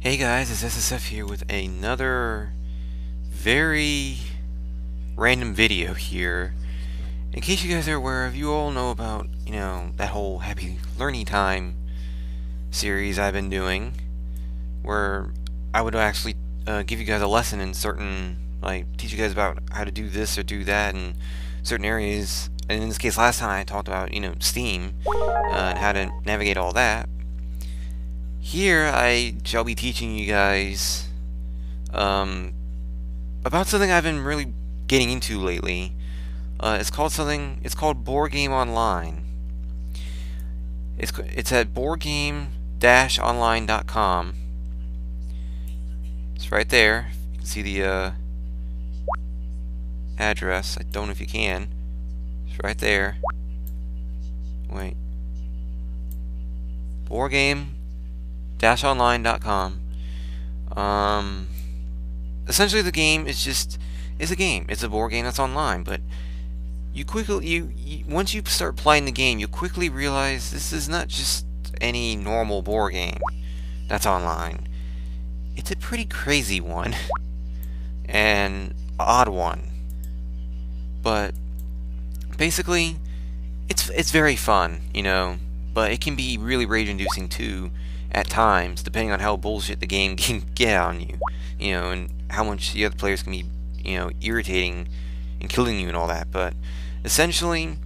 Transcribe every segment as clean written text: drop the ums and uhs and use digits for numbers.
Hey guys, it's SSF here with another very random video here. In case you guys are aware of, you all know about, that whole Happy Learning Time series I've been doing, where I would actually give you guys a lesson in certain, teach you guys about how to do this or do that in certain areas. And in this case, last time I talked about, Steam, and how to navigate all that. Here I shall be teaching you guys about something I've been really getting into lately. It's called Board Game Online. It's at boardgame-online.com. It's right there. You can see the address. I don't know if you can. It's right there. Wait. boardgame-online.com. Essentially the game is a game. It's a board game that's online, but once you start playing the game, you quickly realize this is not just any normal board game that's online. It's a pretty crazy one and odd one. But basically it's very fun, but it can be really rage-inducing too at times, depending on how bullshit the game can get on you, and how much the other players can be, irritating and killing you and all that. But essentially,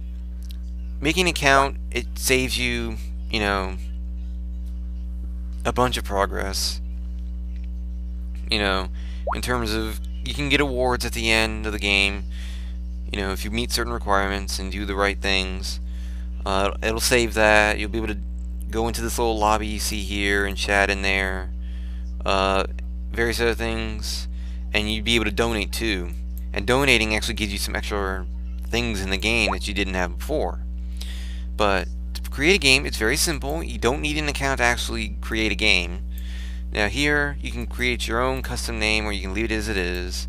making an account, it saves you, a bunch of progress, in terms of you can get awards at the end of the game, if you meet certain requirements and do the right things. It'll save that. You'll be able to go into this little lobby you see here and chat in there, various other things, and you'd be able to donate too. And donating actually gives you some extra things in the game that you didn't have before. But to create a game, it's very simple. You don't need an account to actually create a game. Now here, you can create your own custom name, or you can leave it as it is.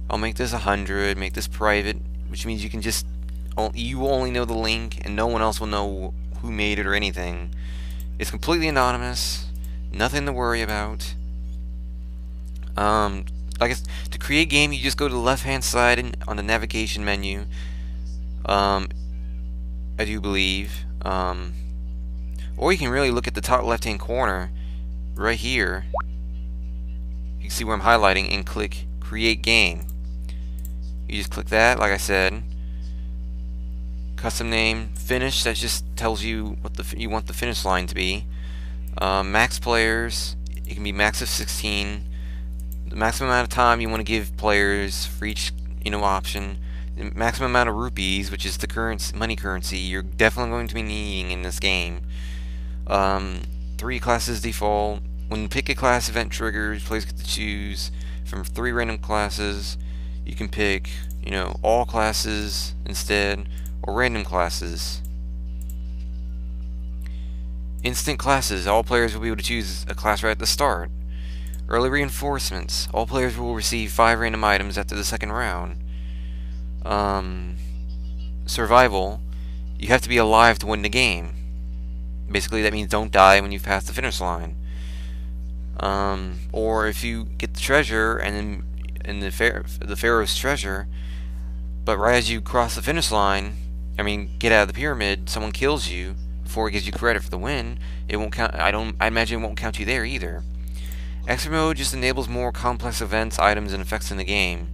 I'll make this 100, make this private, which means you can just, you only know the link, and no one else will know who made it or anything. It's completely anonymous, nothing to worry about. To create game, you just go to the left-hand side on the navigation menu. I do believe. Or you can really look at the top left-hand corner, right here. You can see where I'm highlighting, and click Create Game. You just click that, like I said. Custom name, finish, that just tells you what you want the finish line to be. Max players, it can be max of 16. The maximum amount of time you want to give players for each option. The maximum amount of rupees, which is the money currency you're definitely going to be needing in this game. 3 classes default. When you pick a class, event triggers, players get to choose from 3 random classes. You can pick, all classes instead, or random classes. Instant classes. All players will be able to choose a class right at the start. Early reinforcements. All players will receive 5 random items after the second round. Survival. You have to be alive to win the game. Basically, that means don't die when you've passed the finish line. Or if you get the treasure and the Pharaoh's treasure, but right as you cross the finish line, get out of the pyramid, someone kills you before it gives you credit for the win, it won't count. I imagine it won't count you there either. Extra mode just enables more complex events, items, and effects in the game.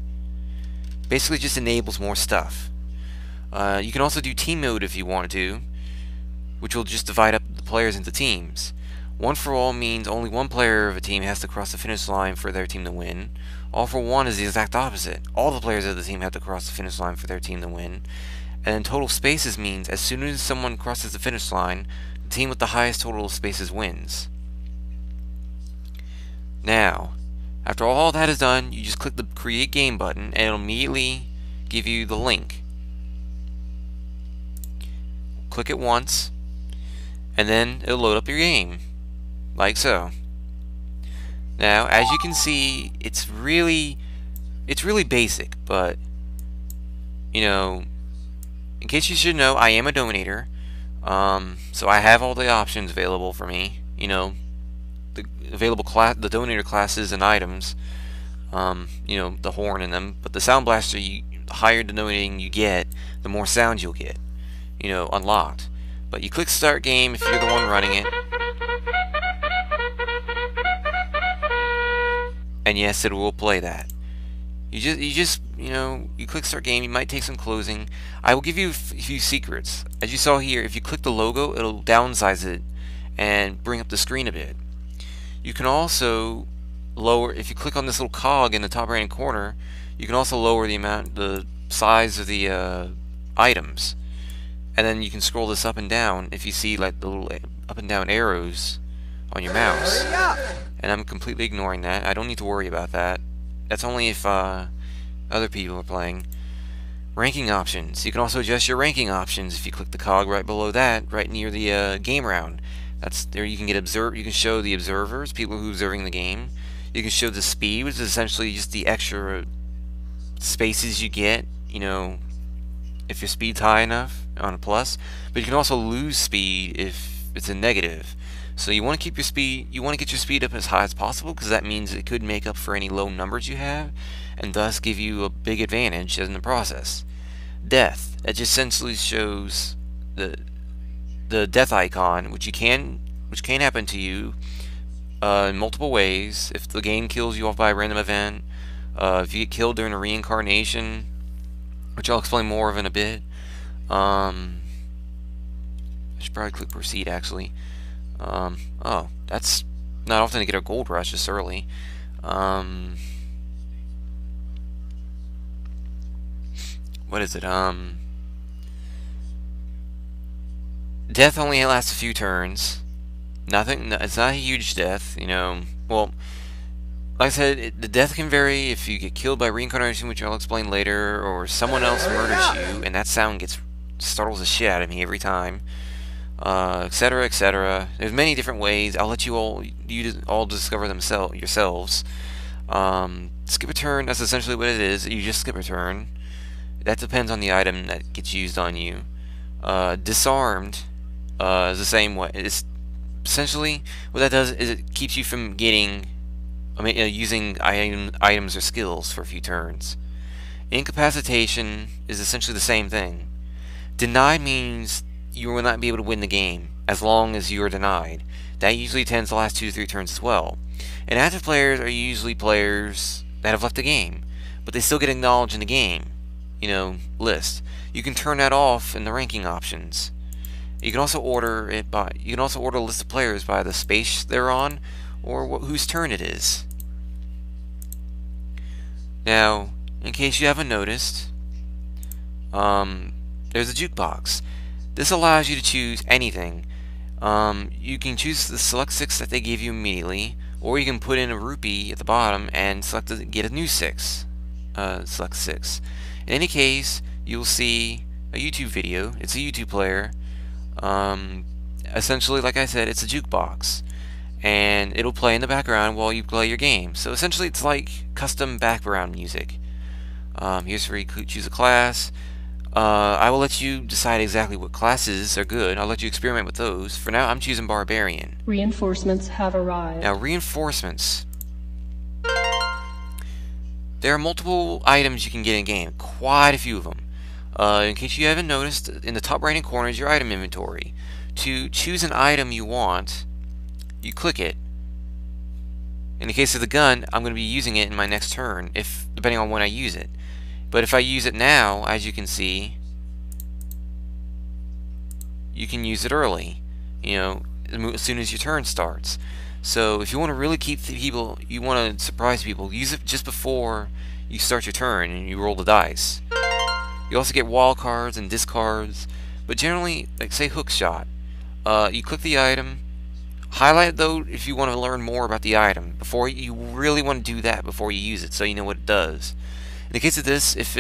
Basically just enables more stuff. You can also do team mode if you want to, which will just divide up the players into teams. One for all means only one player of a team has to cross the finish line for their team to win. All for one is the exact opposite. All the players of the team have to cross the finish line for their team to win. And then total spaces means as soon as someone crosses the finish line, the team with the highest total of spaces wins. Now, after all that is done, you just click the Create Game button, and it'll immediately give you the link. Click it once, and then it'll load up your game, like so. Now, as you can see, it's really basic, but in case you should know, I am a donator, so I have all the options available for me. the available the donator classes and items. You know, the horn in them. But the sound blaster, the higher the donating you get, the more sound you'll get. You know, unlocked. But you click start game if you're the one running it. And yes, it will play that. You know, you click start game. You might take some closing. I will give you a few secrets. As you saw here, if you click the logo, it'll downsize it and bring up the screen a bit. You can also lower, if you click on this little cog in the top right hand corner, you can also lower the size of the items. And then you can scroll this up and down if you see like the little up and down arrows on your mouse. And I'm completely ignoring that. I don't need to worry about that. That's only if other people are playing. Ranking options. You can also adjust your ranking options if you click the cog right below that, right near the game round. That's there. You can get You can show the observers, people who are observing the game. You can show the speed, which is essentially just the extra spaces you get. You know, if your speed's high enough on a plus. But you can also lose speed if it's a negative. So you want to keep your speed. You want to get your speed up as high as possible because that means it could make up for any low numbers you have, and thus give you a big advantage in the process. Death. That just essentially shows the death icon, which can happen to you in multiple ways. If the game kills you off by a random event, if you get killed during a reincarnation, which I'll explain more of in a bit. I should probably click proceed actually. Oh, that's not often to get a gold rush this early. What is it? Death only lasts a few turns. Nothing. It's not a huge death, you know. Well, like I said, the death can vary if you get killed by reincarnation, which I'll explain later, or someone else murders you, and that sound startles the shit out of me every time. Etc., etc. There's many different ways. I'll let you all discover yourselves. Skip a turn. That's essentially what it is. You just skip a turn. That depends on the item that gets used on you. Disarmed is the same way. It's essentially what that does is it keeps you from using items or skills for a few turns. Incapacitation is essentially the same thing. Denied means you will not be able to win the game as long as you are denied. That usually tends to last 2 to 3 turns as well. And active players are usually players that have left the game, but they still get acknowledged in the game, list. You can turn that off in the ranking options. You can also order a list of players by the space they're on or whose turn it is. Now, in case you haven't noticed, there's a jukebox. This allows you to choose anything. You can choose the select 6 that they give you immediately, or you can put in a rupee at the bottom and get a new 6. Select 6. In any case, you'll see a YouTube video. It's a YouTube player. Essentially, like I said, it's a jukebox, and it'll play in the background while you play your game. So essentially, it's like custom background music. Here's where you choose a class. I will let you decide exactly what classes are good. I'll let you experiment with those. For now, I'm choosing Barbarian. Reinforcements have arrived. Now, reinforcements. There are multiple items you can get in game. Quite a few of them. In case you haven't noticed, in the top right-hand corner is your item inventory. To choose an item you want, you click it. In the case of the gun, I'm going to be using it in my next turn, depending on when I use it. But if I use it now, as you can see, you can use it early, as soon as your turn starts. So if you want to really you want to surprise people, use it just before you start your turn and you roll the dice. You also get wall cards and discards, but generally, like say hook shot, you click the item, highlight it though if you want to learn more about the item. You really want to do that before you use it, so you know what it does. In the case of this, if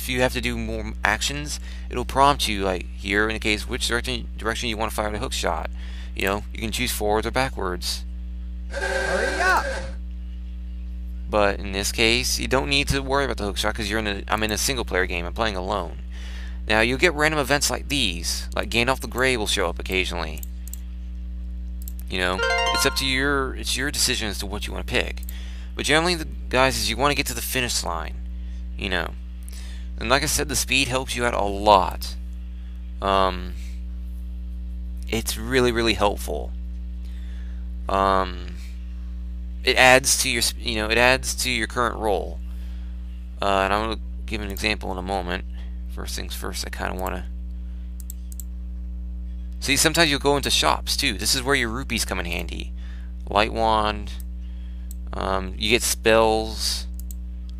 you have to do more actions, it'll prompt you, like here in the case, which direction you want to fire the hook shot. You can choose forwards or backwards. Hurry up! But in this case, you don't need to worry about the hook shot because I'm in a single player game. I'm playing alone. Now you'll get random events like these, like Gandalf the Grey will show up occasionally. It's it's up to your decision as to what you want to pick. But generally, guys, is you want to get to the finish line, you know. And like I said, the speed helps you out a lot. It's really, really helpful. It adds to your, it adds to your current roll. And I'm gonna give an example in a moment. First things first, I kind of want to see. Sometimes you'll go into shops too. This is where your rupees come in handy. Light wand. You get spells.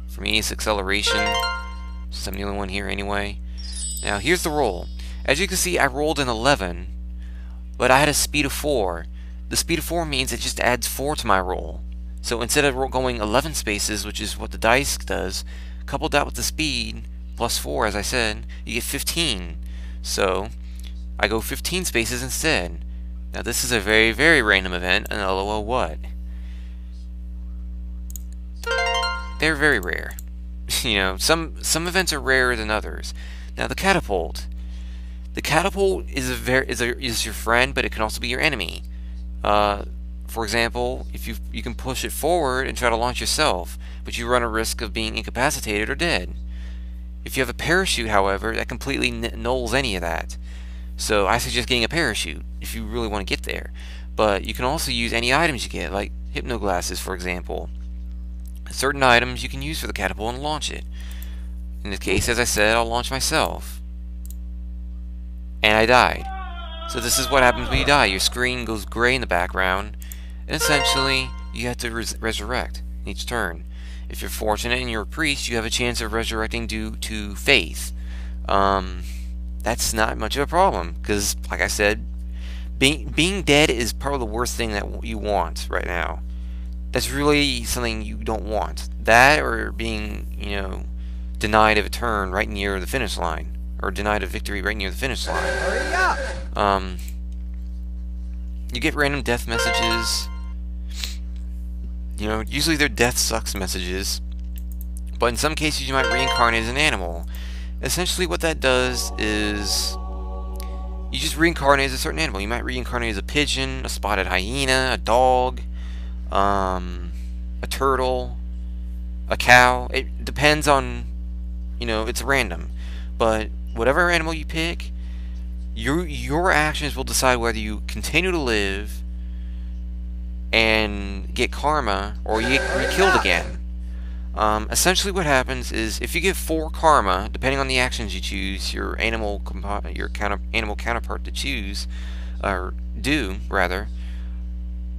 For me, it's acceleration, since I'm the only one here anyway. Now here's the roll. As you can see, I rolled an 11, but I had a speed of 4. The speed of 4 means it just adds 4 to my roll. So instead of going 11 spaces, which is what the dice does, coupled that with the speed, plus 4, as I said, you get 15. So I go 15 spaces instead. Now this is a very, very random event, and LOL what? They're very rare. Some events are rarer than others. Now the catapult. The catapult is your friend, but it can also be your enemy. For example, if you can push it forward and try to launch yourself, but you run a risk of being incapacitated or dead. If you have a parachute, however, that completely nulls any of that. So I suggest getting a parachute if you really want to get there. But you can also use any items you get, like hypno glasses, for example. Certain items you can use for the catapult and launch it. In this case, as I said, I'll launch myself. And I died. So this is what happens when you die. Your screen goes gray in the background, and essentially you have to resurrect each turn. If you're fortunate and you're a priest, you have a chance of resurrecting due to faith. That's not much of a problem, because, like I said, being dead is probably the worst thing that you want right now. That's really something you don't want. That, or being, denied of a turn right near the finish line, or denied a victory right near the finish line. Hurry up! You get random death messages. Usually they're death sucks messages, but in some cases you might reincarnate as an animal. Essentially what that does is you just reincarnate as a certain animal. You might reincarnate as a pigeon, a spotted hyena, a dog, a turtle, a cow. It depends on, it's random. But whatever animal you pick, your actions will decide whether you continue to live and get karma, or you get re-killed again. Essentially what happens is, if you get 4 karma, depending on the actions you choose, your animal counterpart to choose, or do, rather,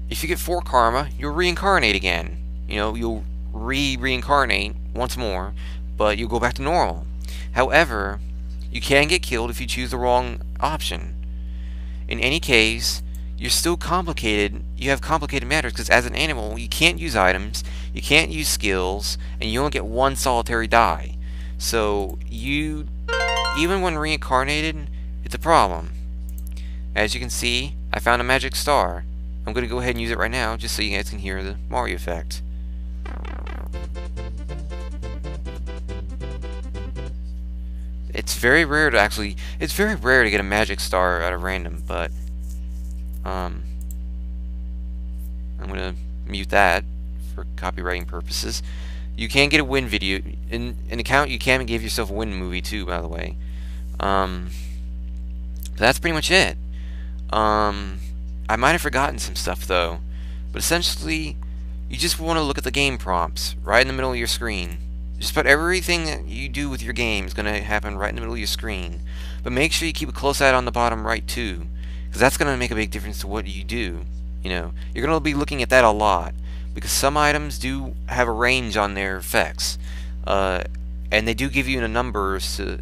if you get 4 karma, you'll reincarnate again. You'll reincarnate once more, but you'll go back to normal. However, you can get killed if you choose the wrong option. In any case, you're still complicated. You have complicated matters, because as an animal, you can't use items, you can't use skills, and you only get 1 solitary die. So even when reincarnated, it's a problem. As you can see, I found a magic star. I'm going to go ahead and use it right now, just so you guys can hear the Mario effect. It's very rare to get a magic star out of random, but I'm gonna mute that for copywriting purposes. You can get a win video in an account. You can give yourself a win movie too, by the way. But that's pretty much it. I might have forgotten some stuff though, but essentially you just want to look at the game prompts right in the middle of your screen. Just about everything that you do with your game is going to happen right in the middle of your screen. But make sure you keep a close eye on the bottom right too, because that's going to make a big difference to what you do. You're going to be looking at that a lot, because some items do have a range on their effects, and they do give you a number as to,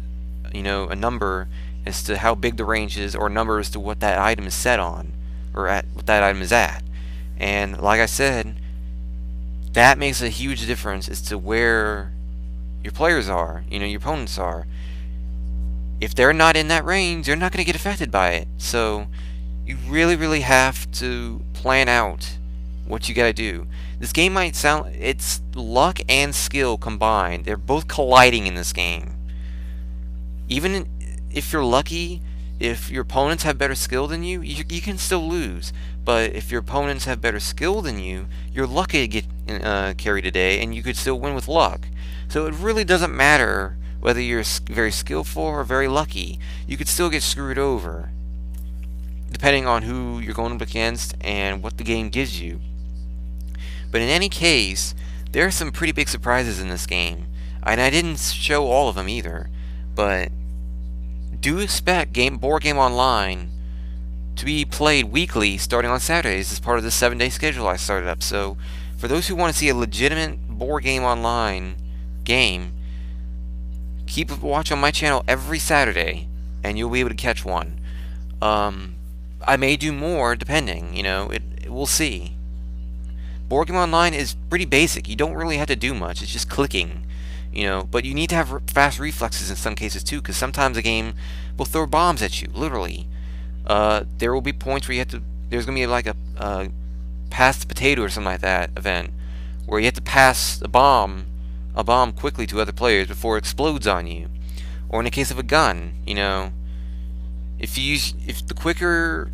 a number as to how big the range is, or a number as to what that item is set on, or at what that item is at. And like I said, that makes a huge difference as to where your players are, your opponents are. If they're not in that range, they're not going to get affected by it. So you really, really have to plan out what you got to do. This game might sound, it's luck and skill combined. They're both colliding in this game. Even if you're lucky, if your opponents have better skill than you, you can still lose. But if your opponents have better skill than you, you're lucky to get carried today, and you could still win with luck. So it really doesn't matter whether you're very skillful or very lucky. You could still get screwed over, depending on who you're going up against and what the game gives you. But in any case, there are some pretty big surprises in this game, and I didn't show all of them either. But do expect Board Game Online to be played weekly starting on Saturdays as part of the 7-day schedule I started up. So for those who want to see a legitimate Board Game Online game, keep a watch on my channel every Saturday and you'll be able to catch one. I may do more depending, we'll see. Board Game Online is pretty basic. You don't really have to do much. It's just clicking, but you need to have fast reflexes in some cases too, because sometimes a game will throw bombs at you, literally. There will be points where there's going to be like a pass the potato or something like that event, where you have to pass a bomb quickly to other players before it explodes on you. Or in the case of a gun, if the quicker,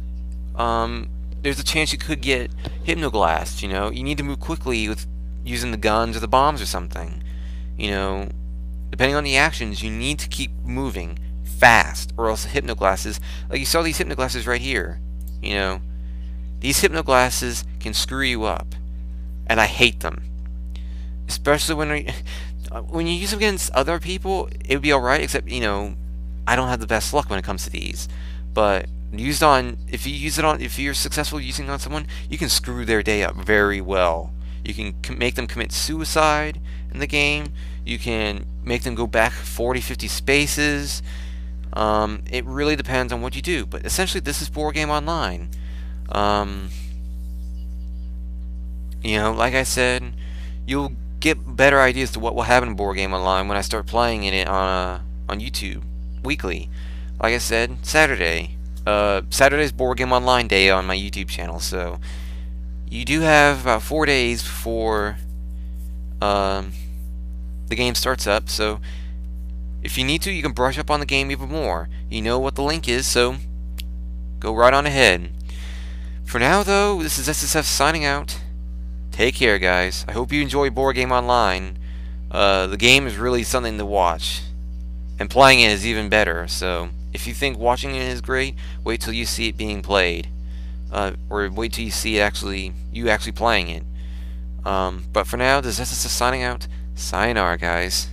there's a chance you could get hypnoglassed. You need to move quickly with using the guns or the bombs or something. Depending on the actions, you need to keep moving fast, or else the hypnoglasses, like you saw these hypnoglasses right here, these hypnoglasses can screw you up, and I hate them. Especially when you use them against other people, it would be alright, except, I don't have the best luck when it comes to these. But if you're successful using it on someone, you can screw their day up very well. You can make them commit suicide in the game. You can make them go back 40-50 spaces. It really depends on what you do. But essentially, this is Board Game Online. Like I said, you'll get better ideas to what will happen in Board Game Online when I start playing in it on YouTube weekly. Like I said, Saturday's Board Game Online Day on my YouTube channel. So you do have about 4 days before the game starts up. So if you need to, you can brush up on the game even more. You know what the link is, so go right on ahead. For now, though, this is SSF signing out. Take care, guys. I hope you enjoy Board Game Online. The game is really something to watch, and playing it is even better. So if you think watching it is great, wait till you see it being played, or wait till you see it you actually playing it. But for now, this is SSF signing out. Sayonara, guys.